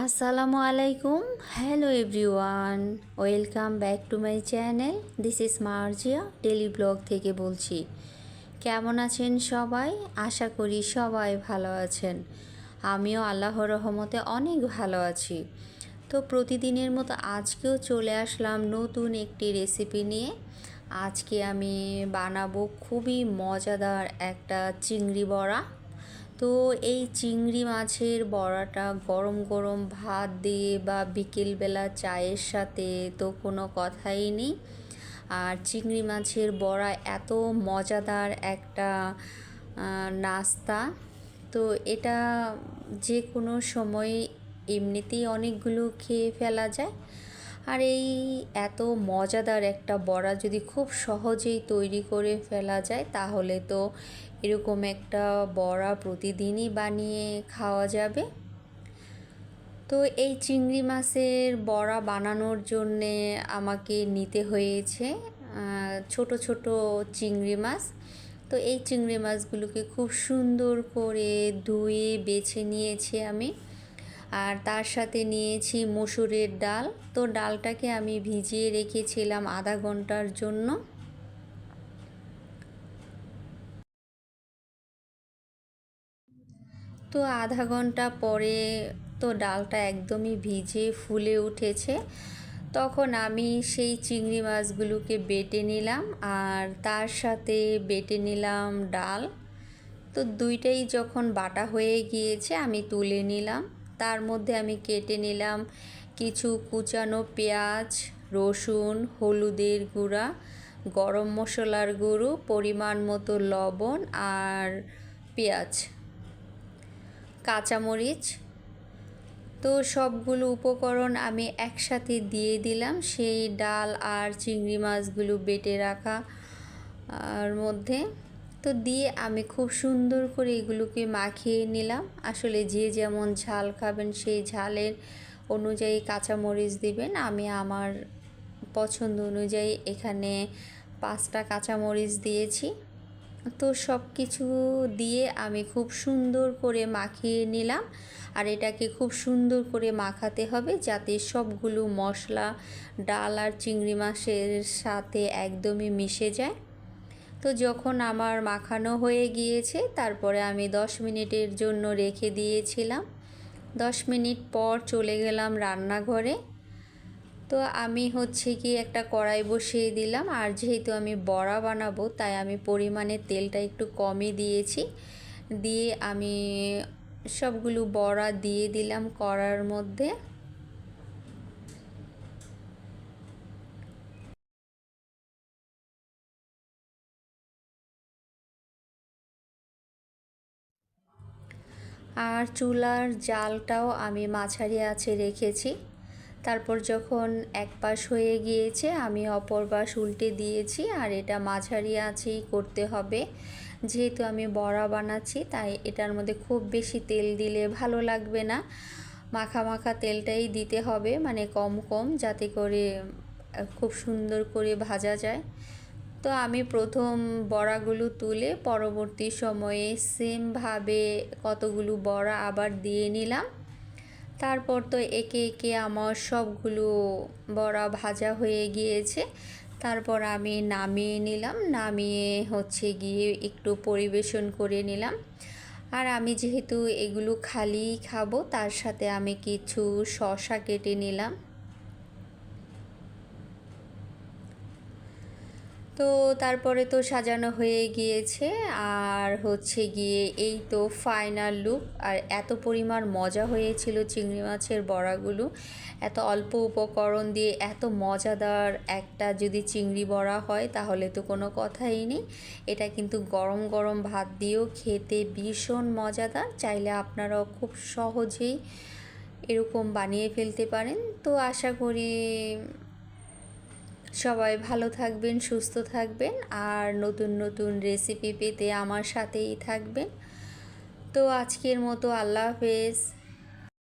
আসসালামু আলাইকুম। Hello everyone, welcome back to my channel. This is Marjia daily blog থেকে বলছি। কেমন আছেন সবাই? আশা করি সবাই ভালো আছেন। আমিও আল্লাহর রহমতে অনেক ভালো আছি। তো প্রতিদিনের মতো আজকেও চলে আসলাম নতুন একটি রেসিপি নিয়ে। আজকে আমি বানাবো খুবই মজাদার একটা চিংড়ি বড়া। তো এই চিংড়ি মাছের বড়াটা গরম গরম ভাত দিয়ে বা বিকেলবেলা চায়ের সাথে তো কোনো কথাই নেই। আর চিংড়ি মাছের বড়া এত মজাদার একটা নাস্তা, তো এটা যে কোনো সময় এমনিতেই অনেকগুলো খেয়ে ফেলা যায়। আর এই এত মজাদার একটা বড়া যদি খুব সহজেই তৈরি করে ফেলা যায় তাহলে তো এরকম একটা বড়া প্রতিদিনই বানিয়ে খাওয়া যাবে। তো এই চিংড়ি মাছের বড়া বানানোর জন্যে আমাকে নিতে হয়েছে ছোট ছোট চিংড়ি মাছ। তো এই চিংড়ি মাছগুলোকে খুব সুন্দর করে ধুয়ে বেছে নিয়েছি আমি। আর তার সাথে নিয়েছি মসুরের ডাল। তো ডালটাকে আমি ভিজিয়ে রেখেছিলাম আধা ঘন্টার জন্য। তো আধা ঘন্টা পরে তো ডালটা একদমই ভিজে ফুলে উঠেছে। তখন আমি সেই চিংড়ি মাছগুলোকে বেটে নিলাম আর তার সাথে বেটে নিলাম ডাল। তো দুইটাই যখন বাটা হয়ে গিয়েছে আমি তুলে নিলাম। তার মধ্যে আমি কেটে নিলাম কিছু কুচানো পেঁয়াজ, রসুন, হলুদের গুঁড়া, গরম মশলার গুঁড়ো, পরিমাণ মতো লবণ আর পেঁয়াজ, কাঁচামরিচ। তো সবগুলো উপকরণ আমি একসাথে দিয়ে দিলাম সেই ডাল আর চিংড়ি মাছগুলো বেটে রাখা আর মধ্যে। তো দিয়ে আমি খুব সুন্দর করে এগুলোকে মাখিয়ে নিলাম। আসলে যে যেমন ঝাল খাবেন সেই ঝালের অনুযায়ী কাঁচামরিচ দিবেন। আমি আমার পছন্দ অনুযায়ী এখানে 5টা কাঁচামরিচ দিয়েছি। তো সব কিছু দিয়ে আমি খুব সুন্দর করে মাখিয়ে নিলাম। আর এটাকে খুব সুন্দর করে মাখাতে হবে যাতে সবগুলো মশলা ডাল আর চিংড়ি মাছের সাথে একদমই মিশে যায়। তো যখন আমার মাখানো হয়ে গিয়েছে তারপরে আমি 10 মিনিটের জন্য রেখে দিয়েছিলাম। 10 মিনিট পর চলে গেলাম রান্নাঘরে। তো আমি কি একটা কড়াই বসিয়ে দিলাম। আর যেহেতু আমি বড়া বানাবো তাই আমি পরিমাণে তেলটা একটু কমই দিয়েছি। দিয়ে আমি সবগুলো বড়া দিয়ে দিলাম কড়ার মধ্যে। আর চুলার জালটাও আমি মাঝারি আঁচে রেখেছি। তারপর যখন এক পাশ হয়ে গিয়েছে আমি অপর পাশ উল্টে দিয়েছি। আর এটা মাঝারি আঁচেই করতে হবে, যেহেতু আমি বড়া বানাচ্ছি তাই এটার মধ্যে খুব বেশি তেল দিলে ভালো লাগবে না। মাখা মাখা তেলটাই দিতে হবে, মানে কম কম, যাতে করে খুব সুন্দর করে ভাজা যায়। তো আমি প্রথম বড়াগুলো তুলে পরবর্তী সময়ে সেমভাবে কতগুলো বড়া আবার দিয়ে নিলাম। তারপর তো একে একে আমার সবগুলো বড়া ভাজা হয়ে গিয়েছে। তারপর আমি নামিয়ে নিলাম। নামিয়ে গিয়ে একটু পরিবেশন করে নিলাম। আর আমি যেহেতু এগুলো খালি খাবো তার সাথে আমি কিছু শসা কেটে নিলাম। তো তারপরে তো সাজানো হয়ে গিয়েছে। আর গিয়ে এই তো ফাইনাল লুক। আর এত পরিমাণ মজা হয়েছিল চিংড়ি মাছের বড়াগুলো। এত অল্প উপকরণ দিয়ে এত মজাদার একটা যদি চিংড়ি বড়া হয় তাহলে তো কোনো কথাই নেই। এটা কিন্তু গরম গরম ভাত দিয়েও খেতে ভীষণ মজাদার। চাইলে আপনারাও খুব সহজেই এরকম বানিয়ে ফেলতে পারেন। তো আশা করি সবাই ভালো থাকবেন, সুস্থ থাকবেন আর নতুন নতুন রেসিপি পেতে আমার সাথেই থাকবেন। তো আজকের মতো আল্লাহ হাফেজ।